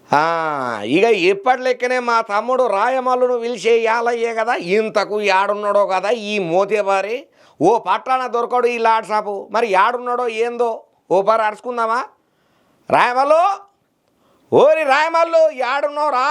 ఇక ఎప్పటి లెక్కనే మా తమ్ముడు రాయమల్లును పిలిచే యాలయ్యే కదా ఇంతకు యాడున్నాడో కదా ఈ మోతేబారి ఓ పట్టాన దొరకడు ఈ లాడ్ షాపు మరి యాడున్నాడో ఏందో ఓ పారి అరుచుకుందామా రాయమల్లు ఓరి రాయమల్లు యాడున్నావురా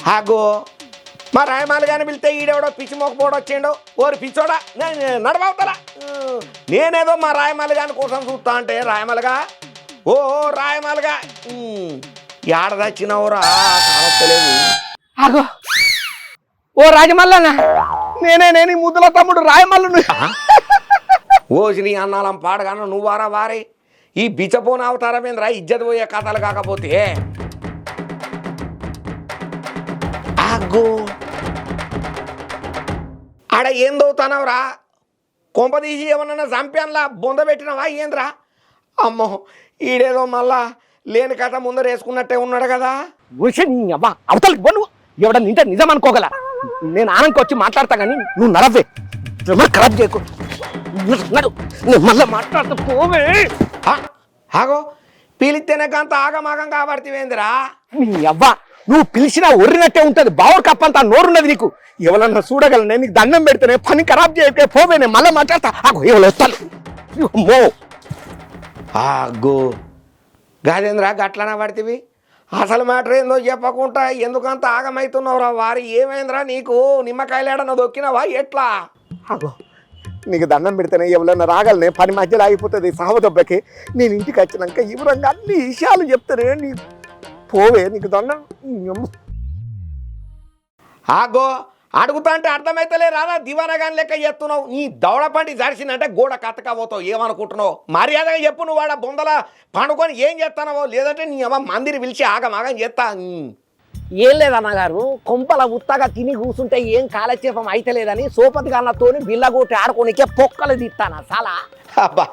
హాగో మా రాయమాలు కానీ పిలితే ఈడెవడో పిచ్చి మొక్కపోవడం వచ్చిండు ఓరి పిచ్చోడా నడవవుతారా నేనేదో మా రాయమాలు గాని కోసం చూస్తా అంటే రాయమలుగా ఓ రాయమలుగా ఏడదచ్చినవురా కానొత్తలేదు ఆగో ఓ రాజమల్లన్న నేను ఈ ముద్దుల తమ్ముడు రాయమల్లు ఓసి నీ అన్నాలం పాడగాను నువ్వారా వారే ఈ బిచ్చపోన అవతారమేంద్రా ఇజ్జత్ పోయే కథలు కాకపోతే ఆగో ఆడ ఏం దోవుతానవరా కొంపదీసి ఏమన్నా చంపాన్లా బొంద పెట్టినవా ఏంద్రా అమ్మో ఈడేదో మళ్ళా లేని కథ ముందర వేసుకున్నట్టే ఉన్నాడు కదా అబ్బా అవతలకి పో నువ్వు ఎవడ నింటే నిజం అనుకోగల నేను ఆనందకి వచ్చి మాట్లాడతా కానీ నువ్వు నడవే ఖరాబ్ చేయకు మళ్ళీ మాట్లాడుతూ పోవే ఆగో పీలిస్తేనే కాంత ఆగమాగం కాబడితేవేందిరా నీ అవ్వా నువ్వు పిలిచినా ఒర్రినట్టే ఉంటుంది బావుడు కప్పంతా నోరున్నది నీకు ఎవరన్నా చూడగలను నీకు దండం పెడితేనే పని ఖరాబ్ చేయకే పోవే నేను మళ్ళీ మాట్లాడతా ఆగో ఎవరు వస్తాను మో ఆగో గాదేంద్రా గట్లనా పడితివి అసలు మ్యాటర్ ఏందో చెప్పకుండా ఎందుకంత ఆగమవుతున్నావురా వారి ఏమైందిరా నీకు నిమ్మకాయలేడన్నా దొక్కినవా ఎట్లా ఆగో నీకు దండం పెడితేనే ఎవరన్నా రాగలనే పని మధ్యలో ఆగిపోతుంది సావదొబ్బకి నేను ఇంటికి వచ్చినాక ఇవరంగా అన్ని విషయాలు చెప్తానే నీ పోవే నీకు దండం ఆగో అడుగుతా అంటే అర్థమైతలే రాదా దివానగాని లెక్క చేస్తున్నావు నీ దౌడపండి జరిసిందంటే గోడ కత్తకపోతావు ఏమనుకుంటున్నావు మర్యాదగా చెప్పు నువ్వు వాడ బొందల పండుకొని ఏం చేస్తానవో లేదంటే నీ అమ్మ మందిని పిలిచి ఆగమాగం చేస్తా ఏం లేదన్నగారు కొంపల ఉత్తగా తిని కూర్చుంటే ఏం కాలక్షేపం అయితలేదని సోపతి గాళ్ళతోని బిల్లగొట్టి ఆడుకోనికే పొక్కలు తీస్తానా చాలా అబ్బా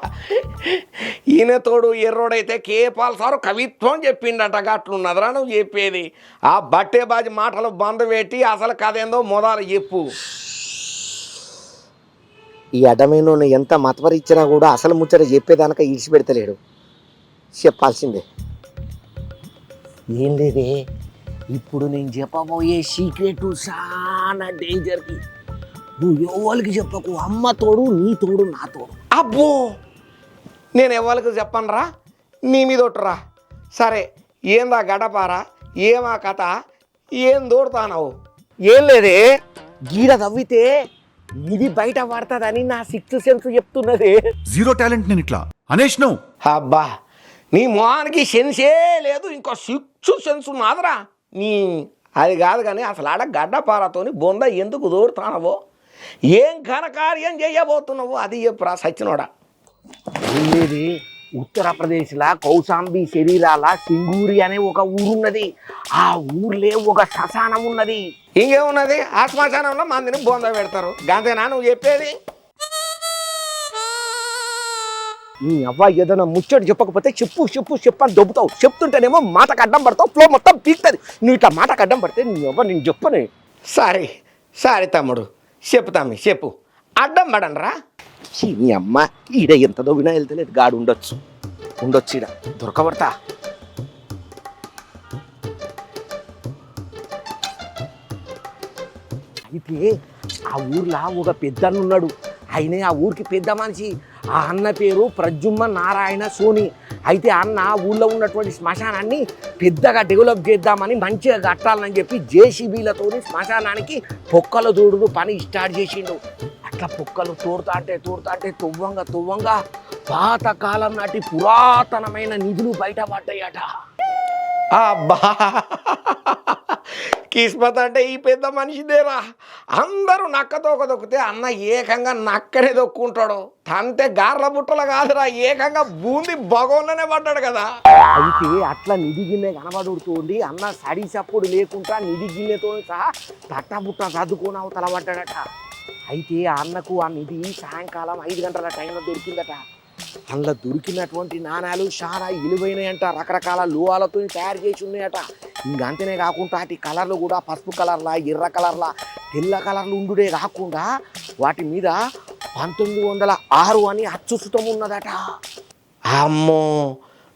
ఈయన తోడు ఎర్రోడైతే కేపాల్ సారు కవిత్వం చెప్పిండట అట్లున్నదరా నువ్వు చెప్పేది ఆ బట్టే బాజి మాటలు బంద్ పెట్టి అసలు కదేందో మొదలు చెప్పు ఈ అడ్డమైన ఎంత మతవరిచ్చినా కూడా అసలు ముచ్చట చెప్పేదానక ఈడ్చిపెడతలేడు చెప్పాల్సిందే ఏం లేదే ఇప్పుడు నేను చెప్పబోయే సీక్రెట్ చాలా డేంజర్కి నువ్వు ఎవరికి చెప్పకు అమ్మ తోడు నీ తోడు నా తోడు అబ్బో నేను ఎవరికి చెప్పనురా నీ మీద ఒట్టురా సరే ఏందా గడపారా ఏమా కథ ఏం దూడతానవు ఏం లేదే గీడ తవ్వితే ఇది బయట పడుతుందని నా సిక్స్త్ సెన్స్ చెప్తున్నది జీరో టాలెంట్ నేను ఇట్లా అనేష్ నువ్వు అబ్బా నీ మొహానికి సెన్సే లేదు ఇంకో సిక్స్త్ సెన్స్ ఉన్నదిరా నీ అది కాదు కానీ అసలు ఆడ గడ్డపారతోని బొంద ఎందుకు దూరుతానవో ఏం ఘనకార్యం చేయబోతున్నావు అది చెప్పురా సచ్చినోడా ఉండేది ఉత్తరప్రదేశ్లో కౌశాంబి శరీరాల సింగూరి అనే ఒక ఊరున్నది ఆ ఊర్లే ఒక శ్మశానం ఉన్నది ఇంకేమున్నది ఆ శ్మశానంలో మందిని బొంద పెడతారు గంతేనా నువ్వు చెప్పేది నీ అవ్వ ఏదైనా ముచ్చటి చెప్పకపోతే చెప్పు అని దొబ్బుతావు చెప్తుంటేనేమో మాటకు అడ్డం పడతావు ఫ్లో మొత్తం పీక్తుంది నువ్వు ఇట్లా మాటకు అడ్డం పడితే నీ అవ్వ నేను చెప్పను సరే తమ్ముడు చెప్తామి చెప్పు అడ్డం పడనరా నీ అమ్మ ఈడ ఎంత దొబ్బినా వెళ్తలేదు గాడు ఉండొచ్చు ఈడ దొరకబడతా అయితే ఆ ఊర్లో ఒక పెద్దన్న ఉన్నాడు ఆయనే ఆ ఊరికి పెద్ద మనిషి ఆ అన్న పేరు ప్రజుమ్మ నారాయణ సోని అయితే అన్న ఊళ్ళో ఉన్నటువంటి శ్మశానాన్ని పెద్దగా డెవలప్ చేద్దామని మంచిగా కట్టాలని చెప్పి జేసీబీలతో శ్మశానానికి పొక్కలు తోడుడు పని స్టార్ట్ చేసిండు అట్లా పొక్కలు తోడుతాంటే తువ్వంగా పాతకాలం నాటి పురాతనమైన నిధులు బయటపడ్డాయట అబ్బా కిస్మత్ అంటే ఈ పెద్ద మనిషిదేరా. అందరూ నక్కతోక దొక్కితే అన్న ఏకంగా నక్కనే దొక్కుంటాడు. తంతే గార్ల బుట్టలు కాదురా, ఏకంగా బూంది భగవంలోనే పడ్డాడు కదా. అయితే అట్లా నిధి గిన్నె కనబడుతుంది. అన్న సడి సప్పుడు లేకుండా నిధి గిన్నెతో సహా తట్టబుట్ట సర్దుకొని అవతల పడ్డాడట. అయితే ఆ అన్నకు ఆ నిధి సాయంకాలం 5 గంటల టైంలో దొరికిందట. అందులో దొరికినటువంటి నాణాలు చాలా విలువైనాయంట. రకరకాల లోహాలతో తయారు చేసి ఉన్నాయట. ఇంకంతనే కాకుండా వాటి కలర్లు కూడా పసుపు కలర్లా, ఎర్ర కలర్లా, తెల్ల కలర్లు ఉండుడే కాకుండా వాటి మీద 1906 అని అచ్చుసుతం ఉన్నదట. అమ్మో,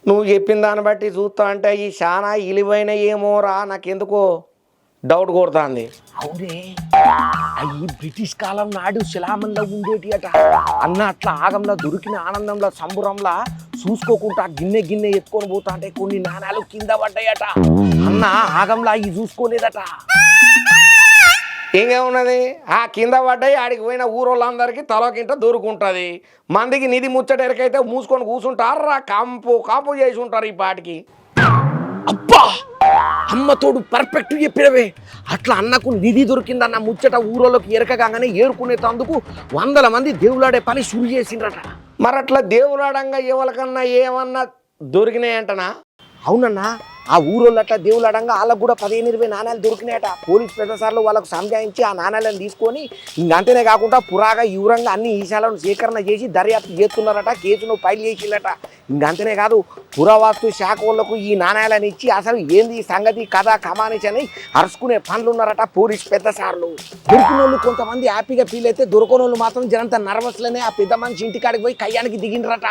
నువ్వు చెప్పిన దాన్ని బట్టి చూస్తా అంటే ఈ చాలా విలువైన ఏమోరా, నాకెందుకో డౌట్ కొడుతుంది. అవునే, అవి బ్రిటిష్ కాలం నాడు శిలామంలో ఉండేటి అట. అన్న అట్లా ఆగంలో దొరికిన ఆనందంలో సంబురంలా చూసుకోకుండా గిన్నె గిన్నె ఎత్తుకొని పోతా అంటే కొన్ని నాణాలు కింద పడ్డాయట. అన్న ఆగంలో అవి చూసుకోలేదట. ఇంకేమున్నది, ఆ కింద పడ్డాయి ఆడికి పోయిన ఊరోళ్ళందరికీ తలకింట దొరుకుంటుంది. మందికి నిధి ముచ్చటెరకైతే మూసుకొని కూర్చుంటారా, కాంపు చేసి ఉంటారు ఈ పాటికి. అబ్బా, అమ్మతోడు పర్ఫెక్ట్ చెప్పినవే. అట్లా అన్నకు నిధి దొరికిందన్న ముచ్చట ఊరోళ్ళకి ఎరకగానే ఏరుకునేటందుకు 100 మంది దేవులాడే పని షురు చేసిండ్రట. మరి అట్లా దేవులాడంగా ఎవరికన్నా ఏమన్నా దొరికినాయంటనా? అవునన్నా, ఆ ఊరోళ్ళు అట్లా దేవులాడంగా వాళ్ళకు కూడా 15-20 నాణాలు దొరికినాయట. పోలీస్ పెద్దసార్లు వాళ్ళకు సంజాయించి ఆ నాణాలను తీసుకొని ఇంకంతేనే కాకుండా పురాగా యువరంగా అన్ని ఈశాలను సేకరణ చేసి దర్యాప్తు చేస్తున్నారట. కేసును ఫైల్ చేసిల్లట. ఇంకంతేనే కాదు, పురావస్తు శాఖ వాళ్ళకు ఈ నాణాలను ఇచ్చి అసలు ఏంది సంగతి కథ కమానిష్ అని అరుచుకునే పనులు ఉన్నారట పోలీస్ పెద్దసార్లు. దొరికిన వాళ్ళు కొంతమంది హ్యాపీగా ఫీల్ అయితే, దొరకని వాళ్ళు మాత్రం జనంత నర్వస్లోనే ఆ పెద్ద మనిషి ఇంటికాడికి పోయి కయ్యానికి దిగిండ్రట.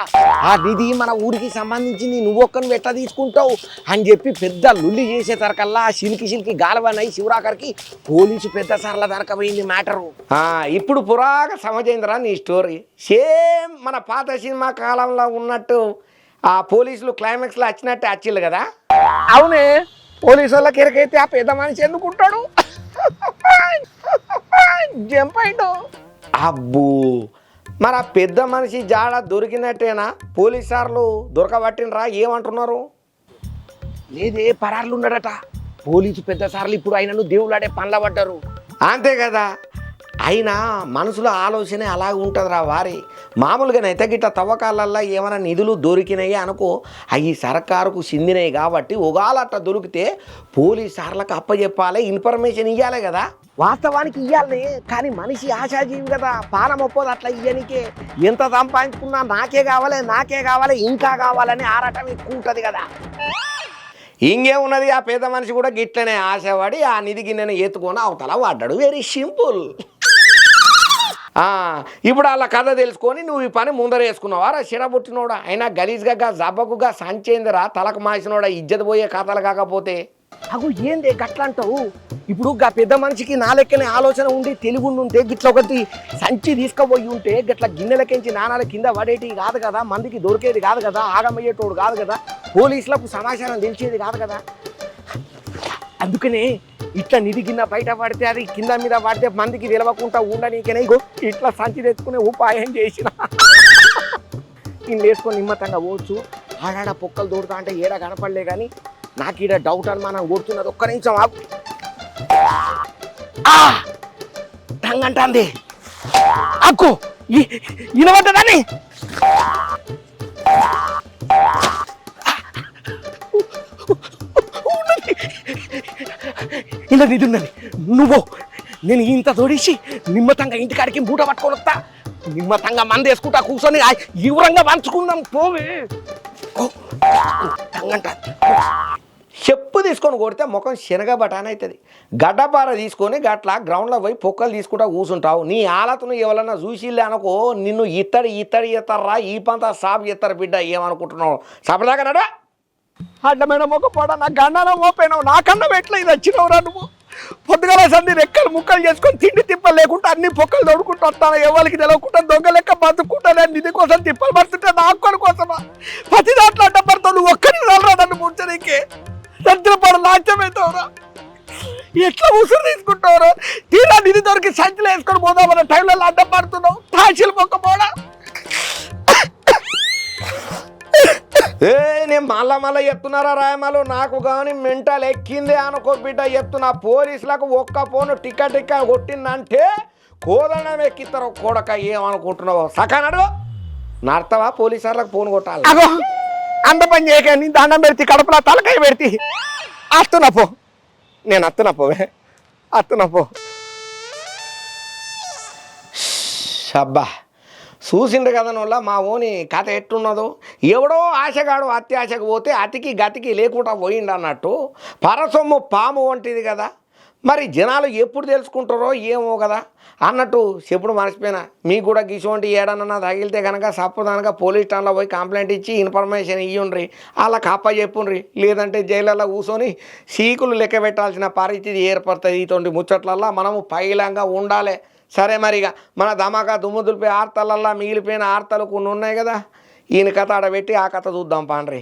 ఆ నిధి మన ఊరికి సంబంధించింది, నువ్వు ఒక్కని ఎట్లా తీసుకుంటావు అని చెప్పి పెద్ద లుల్లి చేసేసరికల్లా ఆ సిలికి గాలవనై శివరాకర్కి పోలీసు పెద్దసార్ల దొరకపోయింది మ్యాటరు. ఇప్పుడు పురాగా సమజైందిరా నీ స్టోరీ. సేమ్ మన పాత సినిమా కాలంలో ఉన్నట్టు ఆ పోలీసులు క్లైమాక్స్లో వచ్చినట్టే వచ్చిల్లు కదా. అవునే, పోలీసు వాళ్ళకి ఎరకైతే ఆ పెద్ద మనిషి ఎందుకుంటాడు, జంప్ అయిండు. అబ్బో, మరి ఆ పెద్ద మనిషి జాడ దొరికినట్టేనా? పోలీసు సార్లు దొరకబట్టినరా? ఏమంటున్నారు? లేదే, పరార్లు ఉన్నాడట. పోలీసు పెద్దసార్లు ఇప్పుడు ఆయనను దేవులాడే పనుల పడ్డారు. అంతే కదా, అయినా మనసులో ఆలోచన అలాగే ఉంటుందిరా వారి. మామూలుగానైతే గిట్ట తవ్వకాలల్లో ఏమైనా నిధులు దొరికినాయి అనుకో, అవి సర్కారుకు చెందినాయి కాబట్టి ఒగాలట్ట దొరికితే పోలీసు సార్లకు అప్పచెప్పాలి, ఇన్ఫర్మేషన్ ఇవ్వాలి కదా. వాస్తవానికి ఇవ్వాలనే, కానీ మనిషి ఆశాజీవి కదా, పానం ఒప్పోదు అట్లా ఇయ్యనికే. ఎంత సంపాదించుకున్నా నాకే కావాలి ఇంకా కావాలని ఆరాటం ఎక్కువ ఉంటుంది కదా. ఇంకేమున్నది, ఆ పేద మనిషి కూడా గిట్లనే ఆశపడి ఆ నిధి గిన్నెను ఎత్తుకొని అవతల పడ్డాడు. Very simple. ఇప్పుడు వాళ్ళ కథ తెలుసుకొని నువ్వు ఈ పని ముందర వేసుకున్నావారా చిడబుట్టినోడా? అయినా గలీజ్గా జబ్బకుగా సంచేందిరా, తలకు మాసినోడా, ఇజ్జత్ పోయే కథలు కాకపోతే. అగు ఏందే గట్లంటావు? ఇప్పుడు గా పెద్ద మనిషికి నా లెక్కనే ఆలోచన ఉండి తెలివి ఉంటే గిట్ల ఒకటి సంచి తీసుకుపోయి ఉంటే గిట్ల గిన్నెలకించి నాణాల కింద పడేటి కాదు కదా, మందికి దొరికేది కాదు కదా, ఆగమయ్యేటోడు కాదు కదా, పోలీసులకు సమాచారం తెలిసేది కాదు కదా. అందుకనే ఇట్లా నిధి గిన్నె బయట పడితే అది కింద మీద పడితే మందికి తెలవకుండా ఉండనీకనే ఇగో ఇట్లా సంచి తెచ్చుకునే ఉపాయం చేసిన. ఇన్ని వేసుకొని నిమ్మతంగా పోవచ్చు. ఆడాడ పొక్కలు దూడుతా అంటే ఏడ కనపడలే కానీ నాకు ఈడ డౌట్ అని మనం కొడుతున్నది. ఒక్క నిమిషం ఆగు. టంగంటాంది అక్కు వినబడ్డదని. ఇలా నిధి ఉన్నది. నువ్వు నేను ఇంత తోడేసి నిమ్మతంగా ఇంటికాడికి మూట పట్టుకొని వస్తా. నిమ్మతంగా మంది వేసుకుంటా కూర్చొని ఈవరంగా పంచుకుందాం పోవే. టంగంటా చెప్పు తీసుకొని కొడితే ముఖం శనగ బటాన్ అవుతుంది. గడ్డపార తీసుకొని గట్లా గ్రౌండ్లో పోయి పొక్కలు తీసుకుంటా కూర్చుంటావు. నీ ఆలతను ఎవరన్నా చూసిల్లే అనుకో, నిన్ను ఇత్తడి ఎత్తారా, ఈ పంత సాపు ఎత్తారు బిడ్డ. ఏమనుకుంటున్నావు? సపదాకా నడా అడ్డమైన మొక్కపోవడా, నా గండాన మోపోయినావు, నాకన్నా ఎట్లా ఇది వచ్చినవురా నువ్వు. పొద్దుగల సంది రెక్కలు ముక్కలు చేసుకొని తిండి తిప్పలు లేకుండా అన్ని పొక్కలు దొడుకుంటూ వస్తాను. ఎవరికి తెలవకుండా దొంగ లెక్క బతుకుంటాను. నిధి కోసం తిప్పలు పడుతుంటే నా ఒక్కడి కోసమా? ప్రతి దాంట్లో అడ్డపడతావు. నువ్వు ఒక్కడిని రాలరా నన్ను ముంచనీకే. దరిద్రపడు నాట్యమవుతావురా. ఎట్లా ఉసురు తీసుకుంటావురా? తీరా నిధి దొరికి సంచిలో వేసుకొని పోదామన్న టైంలో అడ్డం పడుతున్నావు. తాశీలు మొక్కపోవడా. నేను మళ్ళా చెప్తున్నారా రాయమాలు నాకు కానీ మెంటల్ ఎక్కిందే అనుకో బిడ్డ చెప్తున్నా పోలీసులకు ఒక్క ఫోను టిక్క కొట్టిందంటే కోదండం ఎక్కిస్తారు కొడక ఏమనుకుంటున్నావు సకానడు నడతావా పోలీసులకు ఫోన్ కొట్టాలి అగో అంత పని చేయక నీ దండం పెడితే కడుపులో తలకాయ పెడితే అత్తున్నా పో నేను అత్తున్నా పోవే అత్తున్నా పో అబ్బా చూసిండు కదా నోళ్ళ మా ఓని కథ ఎట్టున్నదో ఎవడో ఆశగాడు అత్యాశకు పోతే అతికి గతికి లేకుండా పోయిండు అన్నట్టు పరసొమ్ము పాము వంటిది కదా మరి జనాలు ఎప్పుడు తెలుసుకుంటారో ఏమో కదా అన్నట్టు చెప్పుడు మర్చిపోయినా మీకు కూడా గిసోంటి ఏడన్నా తగిలితే కనుక సప్పుదానగా పోలీస్ స్టేషన్లో పోయి కంప్లైంట్ ఇచ్చి ఇన్ఫర్మేషన్ ఇయ్యండ్రి వాళ్ళకి అప్ప చెప్పుండ్రి లేదంటే జైళ్ళలో కూర్చొని సీకులు లెక్క పెట్టాల్సిన పరిస్థితి ఏర్పడుతుంది ఇటువంటి ముచ్చట్లల్లో మనము పైలంగా ఉండాలి సరే మరిగా మన ధమాకా దుమ్ము దులిపే ఆర్తలల్లా మిగిలిపోయిన ఆర్తలు కొన్ని ఉన్నాయి కదా ఈయన కథ ఆడబెట్టి ఆ కథ చూద్దాం పాండ్రి